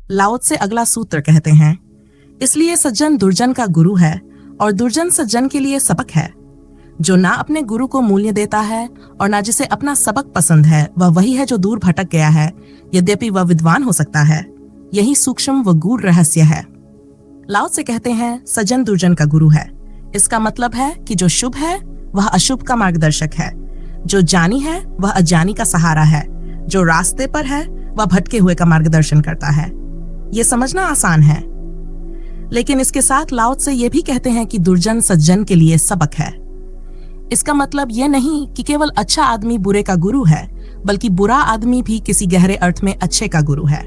लाओ त्से अगला सूत्र कहते हैं, इसलिए सज्जन दुर्जन का गुरु है और दुर्जन सज्जन के लिए सबक है। जो ना अपने गुरु को मूल्य देता है और ना जिसे अपना सबक पसंद है, वह वही है जो दूर भटक गया है, यद्यपि वह विद्वान हो सकता है। यही सूक्ष्म व गूढ़ रहस्य है। लाओ त्से कहते हैं, सज्जन दुर्जन का गुरु है। इसका मतलब है कि जो शुभ है वह अशुभ का मार्गदर्शक है, जो ज्ञानी है वह अज्ञानी का सहारा है, जो रास्ते पर है वह भटके हुए का मार्गदर्शन करता है। यह समझना आसान है, लेकिन इसके साथ लाओ त्से ये भी कहते हैं कि दुर्जन सज्जन के लिए सबक है। इसका मतलब यह नहीं कि केवल अच्छा आदमी बुरे का गुरु है, बल्कि बुरा आदमी भी किसी गहरे अर्थ में अच्छे का गुरु है।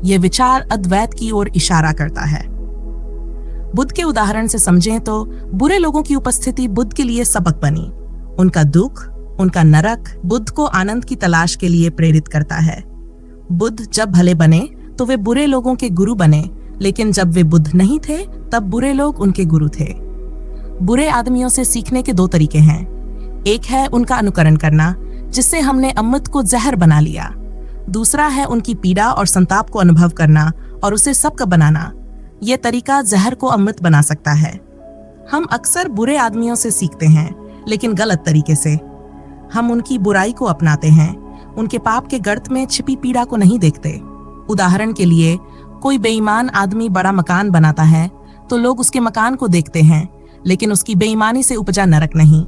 यह विचार अद्वैत की ओर इशारा करता है। बुद्ध के उदाहरण से समझें तो बुरे लोगों की उपस्थिति बुद्ध के लिए सबक बनी। उनका दुख, उनका नरक बुद्ध को आनंद की तलाश के लिए प्रेरित करता है। बुद्ध जब भले बने तो वे बुरे लोगों के गुरु बने, लेकिन जब वे बुद्ध नहीं थे तब बुरे लोग उनके गुरु थे। बुरे आदमियों से सीखने के दो तरीके हैं। एक है उनका अनुकरण करना, जिससे हमने अमृत को जहर बना लिया। दूसरा है उनकी पीड़ा और संताप को अनुभव करना और उसे सबका बनाना। यह तरीका जहर को अमृत बना सकता है। हम अक्सर बुरे आदमियों से सीखते हैं, लेकिन गलत तरीके से। हम उनकी बुराई को अपनाते हैं, उनके पाप के गर्त में छिपी पीड़ा को नहीं देखते। उदाहरण के लिए, कोई बेईमान आदमी बड़ा मकान बनाता है तो लोग उसके मकान को देखते हैं, लेकिन उसकी बेईमानी से उपजा नरक नहीं।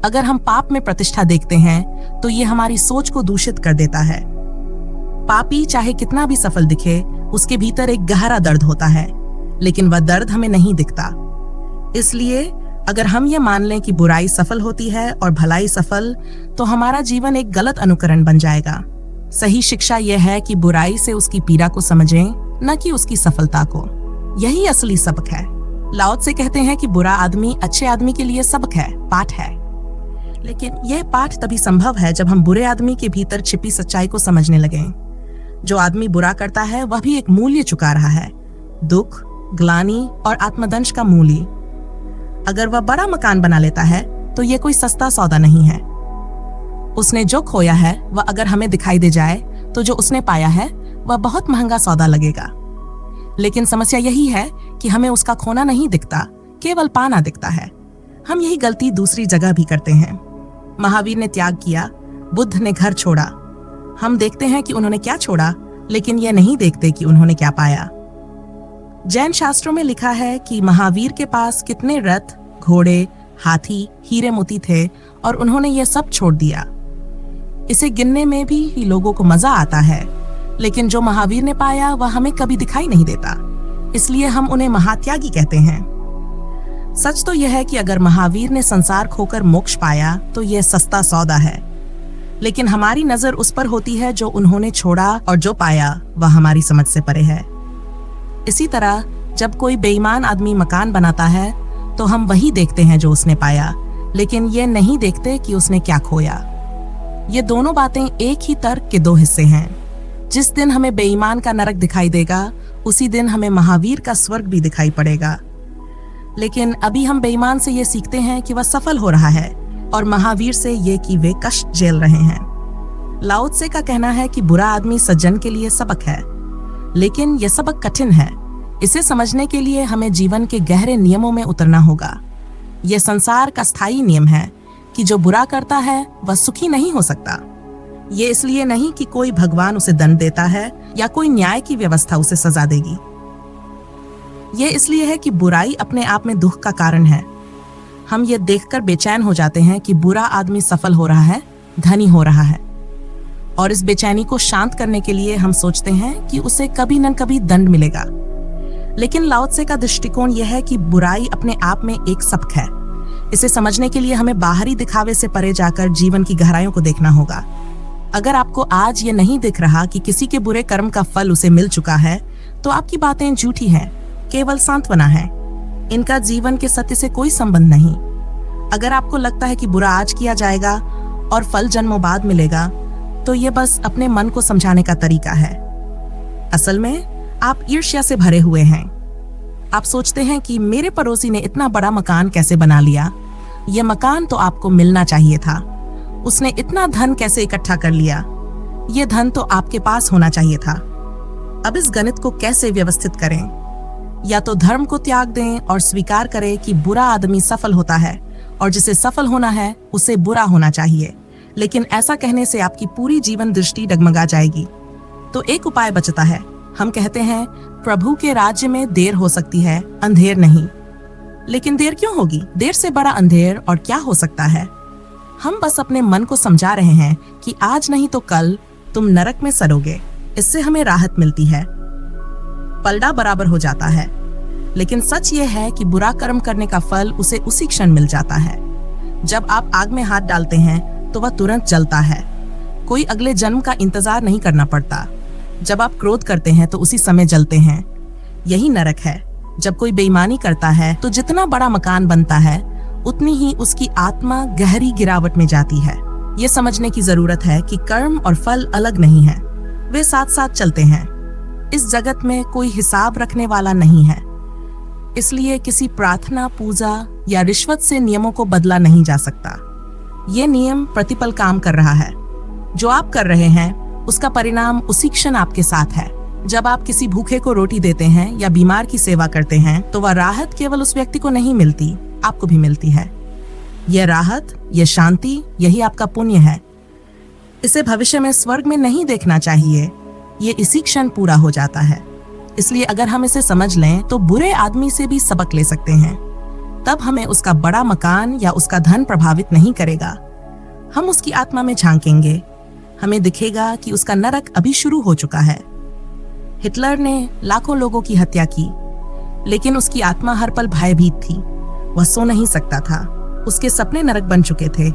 अगर हम पाप में प्रतिष्ठा देखते हैं तो ये हमारी सोच को दूषित कर देता है। पापी चाहे कितना भी सफल दिखे, उसके भीतर एक गहरा दर्द होता है, लेकिन वह दर्द हमें नहीं दिखता। इसलिए अगर हम ये मान लें कि बुराई सफल होती है और भलाई सफल, तो हमारा जीवन एक गलत अनुकरण बन जाएगा। सही शिक्षा यह है कि बुराई से उसकी पीड़ा को समझें, न कि उसकी सफलता को। यही असली सबक है। लाओ त्से कहते हैं कि बुरा आदमी अच्छे आदमी के लिए सबक है, पाठ है। लेकिन यह पाठ तभी संभव है जब हम बुरे आदमी के भीतर छिपी सच्चाई को समझने लगें। जो आदमी बुरा करता है वह भी एक मूल्य चुका रहा है, दुख, ग्लानि और आत्मदंश का मूल्य। अगर वह बड़ा मकान बना लेता है तो यह कोई सस्ता सौदा नहीं है। उसने जो खोया है वह अगर हमें दिखाई दे जाए तो जो उसने पाया है वह बहुत महंगा सौदा लगेगा। लेकिन समस्या यही है कि हमें उसका खोना नहीं दिखता, केवल पाना दिखता है। हम यही गलती दूसरी जगह भी करते हैं। महावीर ने त्याग किया, बुद्ध ने घर छोड़ा। हम देखते हैं कि उन्होंने क्या छोड़ा, लेकिन यह नहीं देखते कि उन्होंने क्या पाया। जैन शास्त्रों में लिखा है कि महावीर के पास कितने रथ, घोड़े, हाथी, हीरे मोती थे और उन्होंने यह सब छोड़ दिया। इसे गिनने में भी ही लोगों को मजा आता है, लेकिन जो महावीर ने पाया वह हमें कभी दिखाई नहीं देता। इसलिए हम उन्हें महात्यागी कहते हैं। सच तो यह है कि अगर महावीर ने संसार खोकर मोक्ष पाया तो यह सस्ता सौदा है, लेकिन हमारी नजर उस पर होती है जो उन्होंने छोड़ा, और जो पाया वह हमारी समझ से परे है। इसी तरह जब कोई बेईमान आदमी मकान बनाता है तो हम वही देखते हैं जो उसने पाया, लेकिन ये नहीं देखते कि उसने क्या खोया। ये दोनों बातें एक ही तर्क के दो हिस्से हैं। जिस दिन हमें बेईमान का नरक दिखाई देगा, उसी दिन हमें महावीर का स्वर्ग भी दिखाई पड़ेगा। लेकिन अभी हम बेईमान से ये सीखते हैं कि वह सफल हो रहा है, और महावीर से ये कि वे कष्ट झेल रहे हैं। लाओ त्से का कहना है कि बुरा आदमी सज्जन के लिए सबक है, लेकिन यह सबक कठिन है। इसे समझने के लिए हमें जीवन के गहरे नियमों में उतरना होगा। यह संसार का स्थायी नियम है कि जो बुरा करता है वह सुखी नहीं हो सकता। ये इसलिए नहीं कि कोई भगवान उसे दंड देता है या कोई न्याय की व्यवस्था उसे सजा देगी। ये इसलिए है कि बुराई अपने आप में दुख का कारण है। हम ये देखकर बेचैन हो जाते हैं कि बुरा आदमी सफल हो रहा है, धनी हो रहा है, और इस बेचैनी को शांत करने के लिए हम सोचते हैं कि उसे कभी न कभी दंड मिलेगा। लेकिन लाओ त्से का दृष्टिकोण यह है कि बुराई अपने आप में एक सबक है। इसे समझने के लिए हमें बाहरी दिखावे से परे जाकर जीवन की गहराइयों को देखना होगा। अगर आपको आज ये नहीं दिख रहा कि किसी के बुरे कर्म का फल उसे मिल चुका है, तो आपकी बातें झूठी हैं, केवल सांत्वना है। इनका जीवन के सत्य से कोई संबंध नहीं। अगर आपको लगता है कि बुरा आज किया जाएगा और फल जन्मों बाद मिलेगा, तो ये बस अपने मन को समझाने का तरीका है। असल में आप ईर्ष्या से भरे हुए हैं। आप सोचते हैं कि मेरे पड़ोसी ने इतना बड़ा मकान कैसे बना लिया, यह मकान तो आपको मिलना चाहिए था। उसने इतना धन कैसे इकट्ठा कर लिया, यह धन तो आपके पास होना चाहिए था। अब इस गणित को कैसे व्यवस्थित करें? या तो धर्म को त्याग दें और स्वीकार करें कि बुरा आदमी सफल होता है और जिसे सफल होना है उसे बुरा होना चाहिए, लेकिन ऐसा कहने से आपकी पूरी जीवन दृष्टि डगमगा जाएगी। तो एक उपाय बचता है। हम कहते हैं प्रभु के राज्य में देर हो सकती है, अंधेर नहीं। लेकिन देर क्यों होगी? देर से बड़ा अंधेर और क्या हो सकता है? हम बस अपने मन को समझा रहे हैं कि आज नहीं तो कल तुम नरक में सड़ोगे। इससे हमें राहत मिलती है, पलड़ा बराबर हो जाता है। लेकिन सच ये है कि बुरा कर्म करने का फल उसे उसी क्षण मिल जाता है। जब आप आग में हाथ डालते हैं तो वह तुरंत जलता है, कोई अगले जन्म का इंतजार नहीं करना पड़ता। जब आप क्रोध करते हैं तो उसी समय जलते हैं। यही नरक है। जब कोई बेईमानी करता है तो जितना बड़ा मकान बनता है उतनी ही उसकी आत्मा गहरी गिरावट में जाती है। ये समझने की जरूरत है कि कर्म और फल अलग नहीं है, वे साथ साथ चलते हैं। इस जगत में कोई हिसाब रखने वाला नहीं है, इसलिए किसी प्रार्थना, पूजा या रिश्वत से नियमों को बदला नहीं जा सकता। ये नियम प्रतिपल काम कर रहा है। जो आप कर रहे हैं उसका परिणाम उसी क्षण आपके साथ है। जब आप किसी भूखे को रोटी देते हैं या बीमार की सेवा करते हैं तो वह राहत केवल उस व्यक्ति को नहीं मिलती, आपको भी मिलती है। यह राहत, यह शांति, यही आपका पुण्य है। इसे भविष्य में स्वर्ग में नहीं देखना चाहिए, ये इसी क्षण पूरा हो जाता है। इसलिए अगर हम इसे समझ लें तो बुरे आदमी से भी सबक ले सकते हैं। तब हमें उसका बड़ा मकान या उसका धन प्रभावित नहीं करेगा। हम उसकी आत्मा में झांकेंगे, हमें दिखेगा कि उसका नरक अभी शुरू हो चुका है। हिटलर ने लाखों लोगों की हत्या की, लेकिन उसकी आत्मा हर पल भयभीत थी। वह सो नहीं सकता था, उसके सपने नरक बन चुके थे।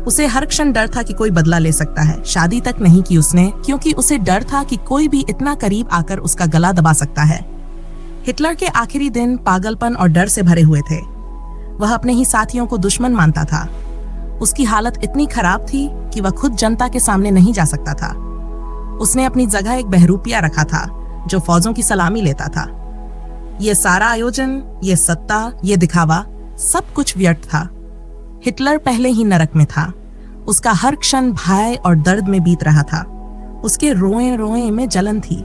उसे हर क्षण डर था कि कोई बदला ले सकता है। शादी तक नहीं की उसने, क्योंकि उसे डर था कि कोई भी इतना करीब आकर उसका गला दबा सकता है। हिटलर के आखिरी दिन पागलपन और डर से भरे हुए थे। वह अपने ही साथियों को दुश्मन मानता था। उसकी हालत इतनी खराब थी कि वह खुद जनता के सामने नहीं जा सकता था। उसने अपनी जगह एक बहरूपिया रखा था जो फौजों की सलामी लेता था। यह सारा आयोजन, यह सत्ता, यह दिखावा, सब कुछ व्यर्थ था। हिटलर पहले ही नरक में था। उसका हर क्षण भय और दर्द में बीत रहा था। उसके रोए रोए में जलन थी।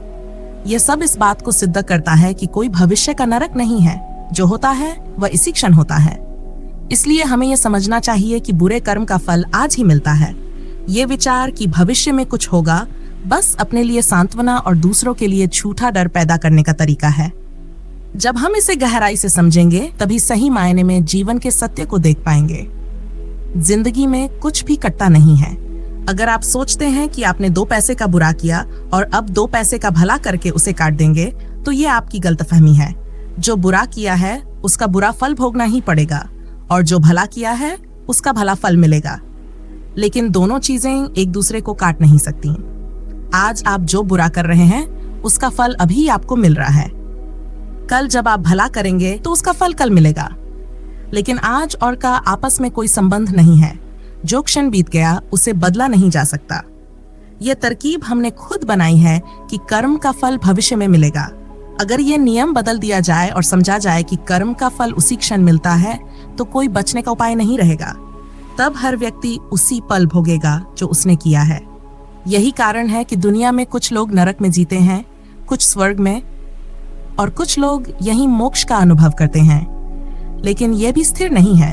यह सब इस बात को सिद्ध करता है कि कोई भविष्य का नरक नहीं है। जो होता है वह इसी क्षण होता है। इसलिए हमें यह समझना चाहिए कि बुरे कर्म का फल आज ही मिलता है। ये विचार कि भविष्य में कुछ होगा बस अपने लिए सांत्वना और दूसरों के लिए झूठा डर पैदा करने का तरीका है। जब हम इसे गहराई से समझेंगे तभी सही मायने में जीवन के सत्य को देख पाएंगे। जिंदगी में कुछ भी कटता नहीं है। अगर आप सोचते हैं कि आपने 2 पैसे का बुरा किया और अब 2 पैसे का भला करके उसे काट देंगे तो ये आपकी गलतफहमी है। जो बुरा किया है उसका बुरा फल भोगना ही पड़ेगा और जो भला किया है उसका भला फल मिलेगा। लेकिन दोनों चीजें एक दूसरे को काट नहीं सकती। आज आप जो बुरा कर रहे हैं उसका फल अभी आपको मिल रहा है। कल जब आप भला करेंगे तो उसका फल कल मिलेगा। लेकिन आज और का आपस में कोई संबंध नहीं है। जो क्षण बीत गया उसे बदला नहीं जा सकता। यह तरकीब हमने खुद बनाई है कि कर्म का फल भविष्य में मिलेगा। अगर यह नियम बदल दिया जाए और समझा जाए कि कर्म का फल उसी क्षण मिलता है तो कोई बचने का उपाय नहीं रहेगा। तब हर व्यक्ति उसी पल भोगेगा जो उसने किया है। यही कारण है कि दुनिया में कुछ लोग नरक में जीते हैं, कुछ स्वर्ग में, और कुछ लोग यही मोक्ष का अनुभव करते हैं। लेकिन यह भी स्थिर नहीं है।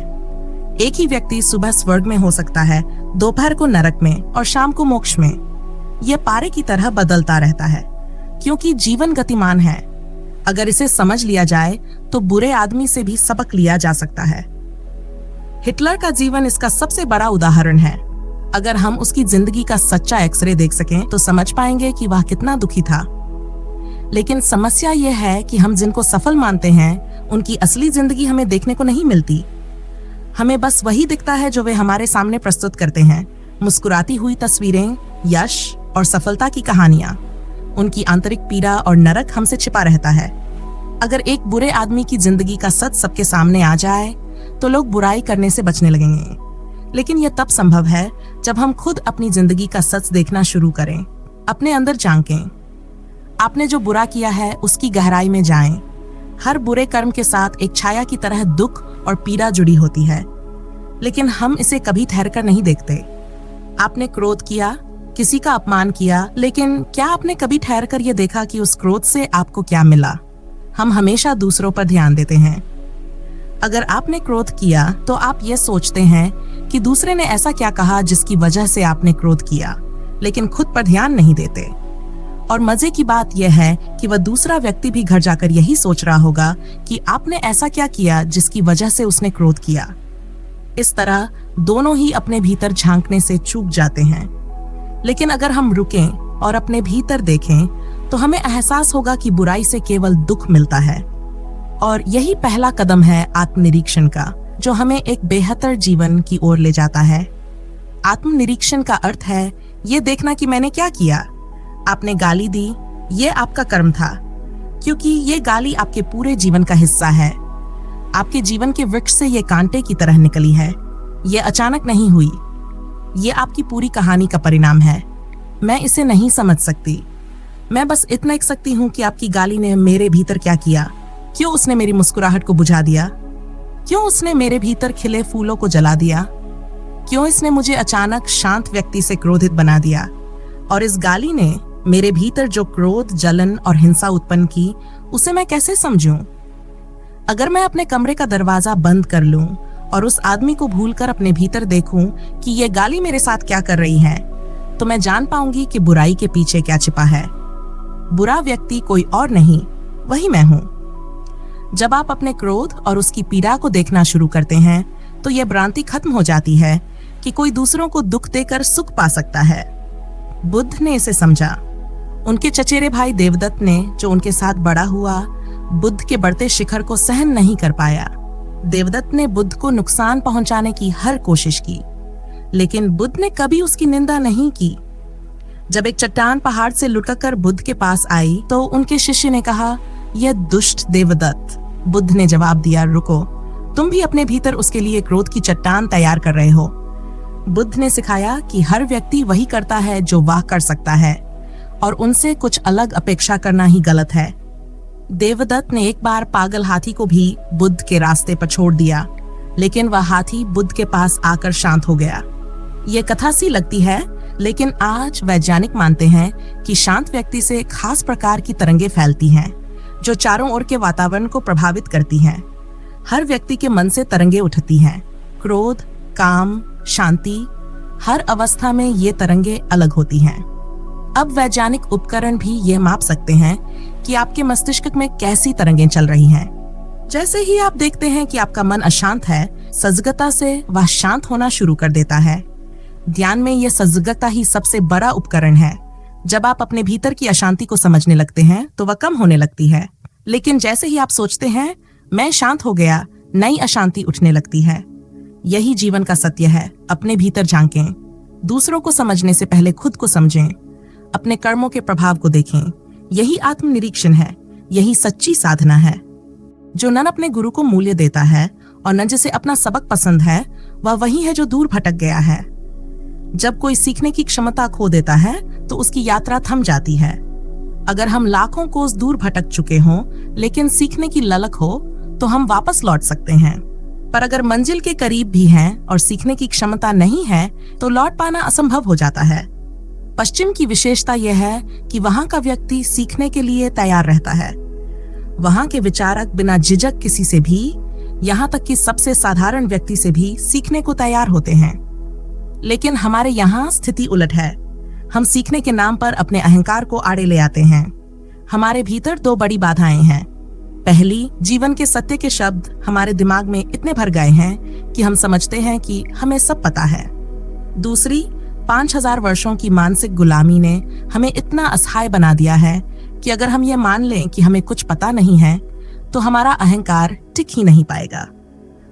एक ही व्यक्ति सुबह स्वर्ग में हो सकता है, दोपहर को नरक में और शाम को मोक्ष में। यह पारे की तरह बदलता रहता है, क्योंकि जीवन गतिमान है। अगर इसे समझ लिया जाए तो बुरे आदमी से भी सबक लिया जा सकता है। हिटलर का जीवन इसका सबसे बड़ा उदाहरण है। अगर हम उसकी जिंदगी का सच्चा एक्सरे देख सकें तो समझ पाएंगे कि वह कितना दुखी था। लेकिन समस्या यह है कि हम जिनको सफल मानते हैं उनकी असली जिंदगी हमें देखने को नहीं मिलती। हमें बस वही दिखता है जो वे हमारे सामने प्रस्तुत करते हैं। मुस्कुराती हुई तस्वीरें, यश और सफलता की कहानियां। उनकी आंतरिक पीड़ा और नरक हमसे छिपा रहता है। अगर एक बुरे आदमी की जिंदगी का सच सबके सामने आ जाए तो लोग बुराई करने से बचने लगेंगे। लेकिन यह तब संभव है जब हम खुद अपनी जिंदगी का सच देखना शुरू करें, अपने अंदर झांकें। आपने जो बुरा किया है उसकी गहराई में जाएं। हर बुरे कर्म के साथ एक छाया की तरह दुख और पीड़ा जुड़ी होती है, लेकिन हम इसे कभी ठहरकर नहीं देखते। आपने क्रोध किया, किसी का अपमान किया, लेकिन क्या आपने कभी ठहर कर यह देखा कि उस क्रोध से आपको क्या मिला? हम हमेशा दूसरों पर ध्यान देते हैं। अगर आपने क्रोध किया तो आप ये सोचते हैं कि दूसरे ने ऐसा क्या कहा जिसकी वजह से आपने क्रोध किया, लेकिन खुद पर ध्यान नहीं देते। और मजे की बात यह है कि वह दूसरा व्यक्ति भी घर जाकर यही सोच रहा होगा कि आपने ऐसा क्या किया जिसकी वजह से उसने क्रोध किया। इस तरह दोनों ही अपने भीतर झांकने से चूक जाते हैं। लेकिन अगर हम रुकें और अपने भीतर देखें तो हमें एहसास होगा कि बुराई से केवल दुख मिलता है। और यही पहला कदम है आत्मनिरीक्षण का, जो हमें एक बेहतर जीवन की ओर ले जाता है। आत्मनिरीक्षण का अर्थ है ये देखना कि मैंने क्या किया। आपने गाली दी, ये आपका कर्म था, क्योंकि ये गाली आपके पूरे जीवन का हिस्सा है। आपके जीवन के वृक्ष से ये कांटे की तरह निकली है। ये अचानक नहीं हुई, ये आपकी पूरी कहानी का परिणाम है। मैं इसे नहीं समझ सकती। मैं बस इतना लिख सकती हूँ कि आपकी गाली ने मेरे भीतर क्या किया। क्यों उसने मेरी मुस्कुराहट को बुझा दिया? क्यों उसने मेरे भीतर खिले फूलों को जला दिया? क्यों इसने मुझे अचानक शांत व्यक्ति से क्रोधित बना दिया? और इस गाली ने मेरे भीतर जो क्रोध, जलन और हिंसा उत्पन्न की, उसे मैं कैसे समझूं? अगर मैं अपने कमरे का दरवाजा बंद कर लूं और उस आदमी को भूलकर अपने भीतर देखूं कि ये गाली मेरे साथ क्या कर रही है, तो मैं जान पाऊंगी कि बुराई के पीछे क्या छिपा है। बुरा व्यक्ति कोई और नहीं, वही मैं हूं। जब आप अपने क्रोध और उसकी पीड़ा को देखना शुरू करते हैं तो यह भ्रांति खत्म हो जाती है कि कोई दूसरों को दुख देकर सुख पा सकता है। बुद्ध ने इसे समझा। उनके चचेरे भाई देवदत्त ने, जो उनके साथ बड़ा हुआ, बुद्ध के बढ़ते शिखर को सहन नहीं कर पाया। देवदत्त ने बुद्ध को नुकसान पहुंचाने की हर कोशिश की, लेकिन बुद्ध ने कभी उसकी निंदा नहीं की। जब एक चट्टान पहाड़ से लुढ़ककर बुद्ध के पास आई तो उनके शिष्य ने कहा, यह दुष्ट देवदत्त। बुद्ध ने जवाब दिया, रुको, तुम भी अपने भीतर उसके लिए क्रोध की चट्टान तैयार कर रहे हो। बुद्ध ने सिखाया कि हर व्यक्ति वही करता है जो वह कर सकता है, और उनसे कुछ अलग अपेक्षा करना ही गलत है। देवदत्त ने एक बार पागल हाथी को भी बुद्ध के रास्ते पर छोड़ दिया, लेकिन वह हाथी बुद्ध के पास आकर शांत हो गया। ये कथा सी लगती है, लेकिन आज वैज्ञानिक मानते हैं कि शांत व्यक्ति से खास प्रकार की तरंगें फैलती हैं, जो चारों ओर के वातावरण को प्रभावित करती हैं। हर व्यक्ति के मन से तरंगें उठती हैं, क्रोध, काम, शांति, हर अवस्था में ये तरंगें अलग होती हैं। अब वैज्ञानिक उपकरण भी ये माप सकते हैं कि आपके मस्तिष्क में कैसी तरंगें चल रही हैं। जैसे ही आप देखते हैं कि आपका मन अशांत है, सजगता से वह शांत होना शुरू कर देता है। ध्यान में यह सजगता ही सबसे बड़ा उपकरण है। जब आप अपने भीतर की अशांति को समझने लगते हैं तो वह कम होने लगती है, लेकिन जैसे ही आप सोचते हैं मैं शांत हो गया, नई अशांति उठने लगती है। यही जीवन का सत्य है। अपने भीतर झांकें, दूसरों को समझने से पहले खुद को समझें, अपने कर्मों के प्रभाव को देखें। यही आत्मनिरीक्षण है, यही सच्ची साधना है। जो न अपने गुरु को मूल्य देता है और न जिसे अपना सबक पसंद है, वह वही है जो दूर भटक गया है। जब कोई सीखने की क्षमता खो देता है तो उसकी यात्रा थम जाती है। अगर हम लाखों कोस दूर भटक चुके हों, लेकिन सीखने की ललक हो, तो हम वापस लौट सकते हैं। पर अगर मंजिल के करीब भी हैं और सीखने की क्षमता नहीं है, तो लौट पाना असंभव हो जाता है। पश्चिम की विशेषता यह है कि वहां का व्यक्ति सीखने के लिए तैयार रहता है। वहां के विचारक बिना झिझक किसी से भी, यहाँ तक कि सबसे साधारण व्यक्ति से भी सीखने को तैयार होते हैं। लेकिन हमारे यहाँ स्थिति उलट है। हम सीखने के नाम पर अपने अहंकार को आड़े ले आते हैं। हमारे भीतर दो बड़ी बाधाएं हैं। पहली, जीवन के सत्य के शब्द हमारे दिमाग में इतने भर गए हैं कि हम समझते हैं कि हमें सब पता है। दूसरी, 5000 वर्षों की मानसिक गुलामी ने हमें इतना असहाय बना दिया है कि अगर हम ये मान लें कि हमें कुछ पता नहीं है, तो हमारा अहंकार टिक ही नहीं पाएगा।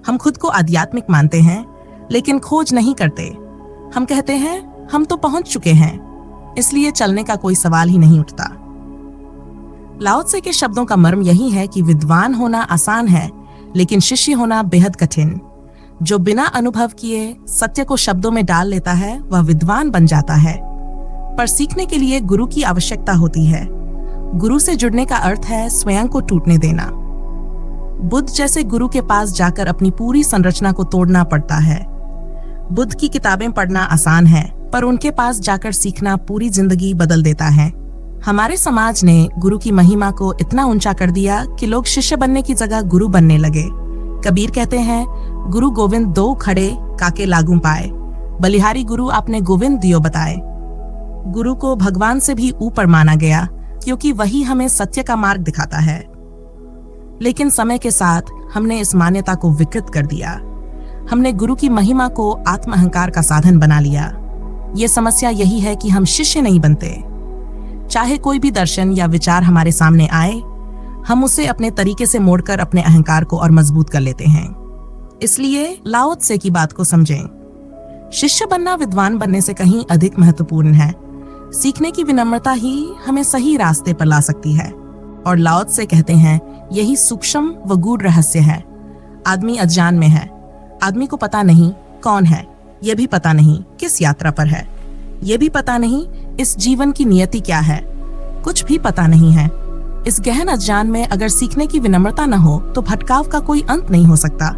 हम खुद को आध्यात्मिक मानते हैं, लेकिन खोज नहीं करते। हम कहते हैं हम तो पहुंच चुके हैं, इसलिए चलने का कोई सवाल ही नहीं उठता। लाओ त्से के शब्दों का मर्म यही है कि विद्वान होना आसान है, लेकिन शिष्य होना बेहद कठिन। जो बिना अनुभव किए सत्य को शब्दों में डाल लेता है, वह विद्वान बन जाता है। पर सीखने के लिए गुरु की आवश्यकता होती है। गुरु से जुड़ने का अर्थ है स्वयं को टूटने देना। बुद्ध जैसे गुरु के पास जाकर अपनी पूरी संरचना को तोड़ना पड़ता है। बुद्ध की किताबें पढ़ना आसान है, पर उनके पास जाकर सीखना पूरी जिंदगी बदल देता है। हमारे समाज ने गुरु की महिमा को इतना ऊंचा कर दिया कि लोग शिष्य बनने की जगह गुरु बनने लगे। कबीर कहते हैं, गुरु गोविंद दो खड़े काके लागू पाए, बलिहारी गुरु आपने गोविंद दियो बताए। गुरु को भगवान से भी ऊपर माना गया क्योंकि वही हमें सत्य का मार्ग दिखाता है। लेकिन समय के साथ हमने इस मान्यता को विकृत कर दिया। हमने गुरु की महिमा को आत्म अहंकार का साधन बना लिया। ये समस्या यही है कि हम शिष्य नहीं बनते। चाहे कोई भी दर्शन या विचार हमारे सामने आए, हम उसे अपने तरीके से मोड़कर अपने अहंकार को और मजबूत कर लेते हैं। इसलिए लाओ त्से की बात को समझें। शिष्य बनना विद्वान बनने से कहीं अधिक महत्वपूर्ण है। सीखने की विनम्रता ही हमें सही रास्ते पर ला सकती है। और लाओ त्से कहते हैं, यही सूक्ष्म व गूढ़ रहस्य है। आदमी अज्ञान में है। आदमी को पता नहीं कौन है, यह भी पता नहीं किस यात्रा पर है, यह भी पता नहीं इस जीवन की नियति क्या है, कुछ भी पता नहीं है। इस गहन अज्ञान में अगर सीखने की विनम्रता न हो तो भटकाव का कोई अंत नहीं हो सकता।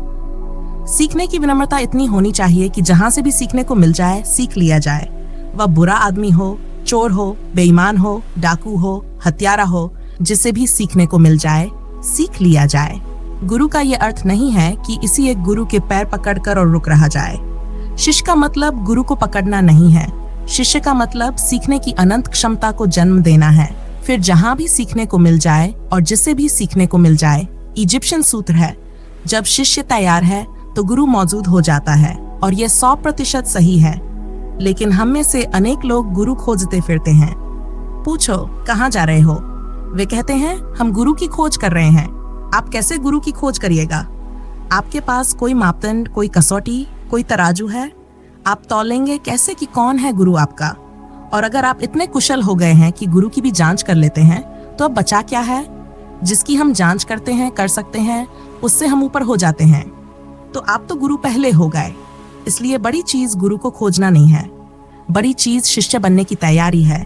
सीखने की विनम्रता इतनी होनी चाहिए कि जहां से भी सीखने को मिल जाए सीख लिया जाए। वह बुरा आदमी हो, चोर हो, बेईमान हो, डाकू हो, हत्यारा हो, जिसे भी सीखने को मिल जाए सीख लिया जाए। गुरु का यह अर्थ नहीं है कि इसी एक गुरु के पैर पकड़कर और रुक रहा जाए। शिष्य का मतलब गुरु को पकड़ना नहीं है। शिष्य का मतलब सीखने की अनंत क्षमता को जन्म देना है। फिर जहां भी सीखने को मिल जाए और जिससे भी सीखने को मिल जाए। इजिप्शियन सूत्र है, जब शिष्य तैयार है तो गुरु मौजूद हो जाता है। और यह 100% सही है। लेकिन हम में से अनेक लोग गुरु खोजते फिरते हैं। पूछो कहाँ जा रहे हो? वे कहते हैं, हम गुरु की खोज कर रहे हैं। आप कैसे गुरु की खोज करिएगा? आपके पास कोई मापदंड, कोई कसौटी, कोई तराजू है? आप तौलेंगे कैसे कि कौन है गुरु आपका? और अगर आप इतने कुशल हो गए हैं कि गुरु की भी जांच कर लेते हैं, तो अब बचा क्या है? जिसकी हम जांच करते हैं, कर सकते हैं, उससे हम ऊपर हो जाते हैं। तो आप तो गुरु पहले हो गए। इसलिए बड़ी चीज गुरु को खोजना नहीं है, बड़ी चीज शिष्य बनने की तैयारी है।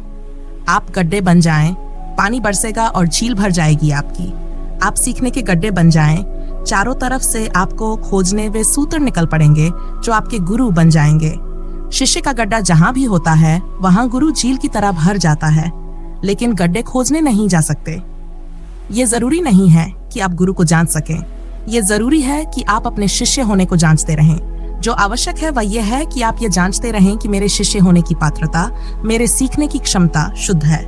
आप गड्ढे बन जाएं, पानी बरसेगा और झील भर जाएगी आपकी। आप सीखने के गड्ढे बन जाएं, चारों तरफ से आपको खोजने वे सूत्र निकल पड़ेंगे जो आपके गुरु बन जाएंगे। शिष्य का गड्ढा जहां भी होता है वहां गुरु झील की तरह भर जाता है, लेकिन गड्ढे खोजने नहीं जा सकते। ये जरूरी नहीं है कि आप गुरु को जान सकें, ये जरूरी है कि आप अपने शिष्य होने को जांचते रहें। जो आवश्यक है वह यह है कि आप ये जांचते रहें कि मेरे शिष्य होने की पात्रता, मेरे सीखने की क्षमता शुद्ध है।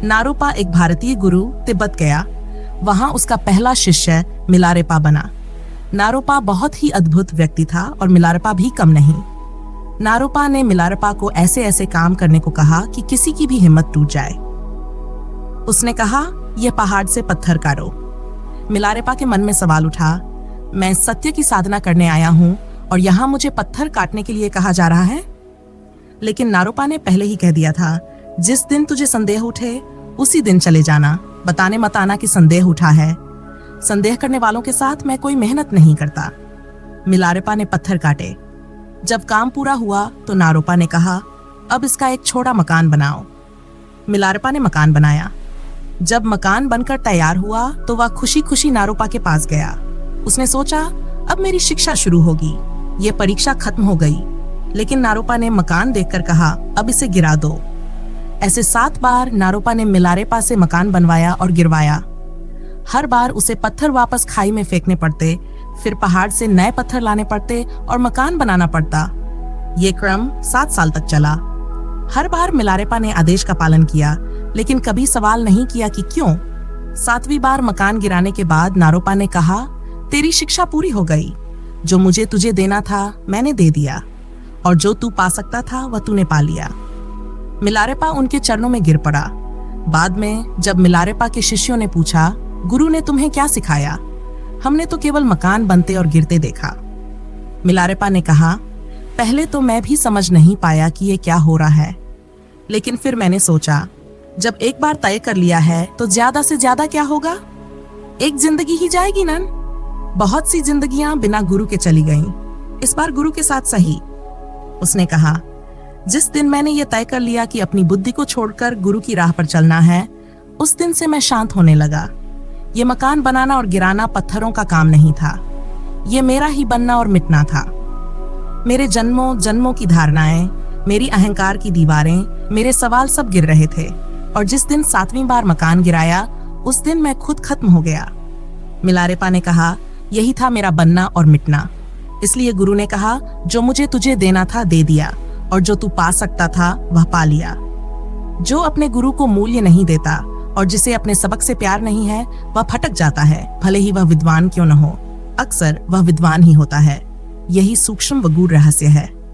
नारोपा एक भारतीय गुरु तिब्बत गया। वहां उसका पहला शिष्य मिलारेपा बना। नारोपा बहुत ही अद्भुत व्यक्ति था और मिलारेपा भी कम नहीं। नारोपा ने मिलारेपा को ऐसे ऐसे काम करने को कहा कि किसी की भी हिम्मत टूट जाए। उसने कहा, यह पहाड़ से पत्थर काटो। मिलारेपा के मन में सवाल उठा, मैं सत्य की साधना करने आया हूं और यहाँ मुझे पत्थर काटने के लिए कहा जा रहा है। लेकिन नारोपा ने पहले ही कह दिया था, जिस दिन तुझे संदेह उठे उसी दिन चले जाना, बताने मत आना कि संदेह उठा है। संदेह करने वालों के साथ मैं कोई मेहनत नहीं करता। मिलारेपा ने पत्थर काटे। जब काम पूरा हुआ तो नारोपा ने कहा, अब इसका एक छोटा मकान बनाओ। मिलारेपा ने मकान बनाया। जब मकान बनकर तैयार हुआ तो वह खुशी खुशी नारोपा के पास गया। उसने सोचा, अब मेरी शिक्षा शुरू होगी, ये परीक्षा खत्म हो गई। लेकिन नारोपा ने मकान देखकर कहा, अब इसे गिरा दो। ऐसे 7 बार नारोपा ने मिलारेपा से मकान बनवाया और गिरवाया। हर बार उसे पत्थर वापस खाई में फेंकने पड़ते, फिर पहाड़ से नए पत्थर लाने पड़ते और मकान बनाना पड़ता। ये क्रम 7 साल तक चला। हर बार मिलारेपा ने आदेश का पालन किया, लेकिन कभी सवाल नहीं किया कि क्यों। 7वीं बार मकान गिराने के बाद नारोपा ने कहा, तेरी शिक्षा पूरी हो गई। जो मुझे तुझे देना था मैंने दे दिया, और जो तू पा सकता था वह तूने पा लिया। मिलारेपा उनके चरणों में गिर पड़ा। बाद में जब मिलारेपा के शिष्यों ने पूछा, गुरु ने तुम्हें क्या सिखाया? हमने तो केवल मकान बनते और गिरते देखा। मिलारेपा ने कहा, पहले तो मैं भी समझ नहीं पाया कि ये क्या हो रहा है, लेकिन फिर मैंने सोचा, जब एक बार तय कर लिया है तो ज्यादा से ज्यादा क्या होगा? एक जिंदगी ही जाएगी ना। बहुत सी जिंदगियां बिना गुरु के चली गईं, इस बार गुरु के साथ सही। उसने कहा, जिस दिन मैंने ये तय कर लिया कि अपनी बुद्धि को छोड़कर गुरु की राह पर चलना है, उस दिन से मैं शांत होने लगा। ये मकान बनाना और गिराना पत्थरों का काम नहीं था, ये मेरा ही बनना और मिटना था। मेरे जन्मों जन्मों की धारणाएं, मेरी अहंकार की दीवारें, मेरे सवाल सब गिर रहे थे, और जिस दिन 7वीं बार मकान गिराया उस दिन मैं खुद खत्म हो गया। मिलारेपा ने कहा, यही था मेरा बनना और मिटना। इसलिए गुरु ने कहा, जो मुझे तुझे देना था दे दिया, और जो तू पा सकता था वह पा लिया। जो अपने गुरु को मूल्य नहीं देता और जिसे अपने सबक से प्यार नहीं है, वह भटक जाता है, भले ही वह विद्वान क्यों न हो। अक्सर वह विद्वान ही होता है। यही सूक्ष्म व गूढ़ रहस्य है।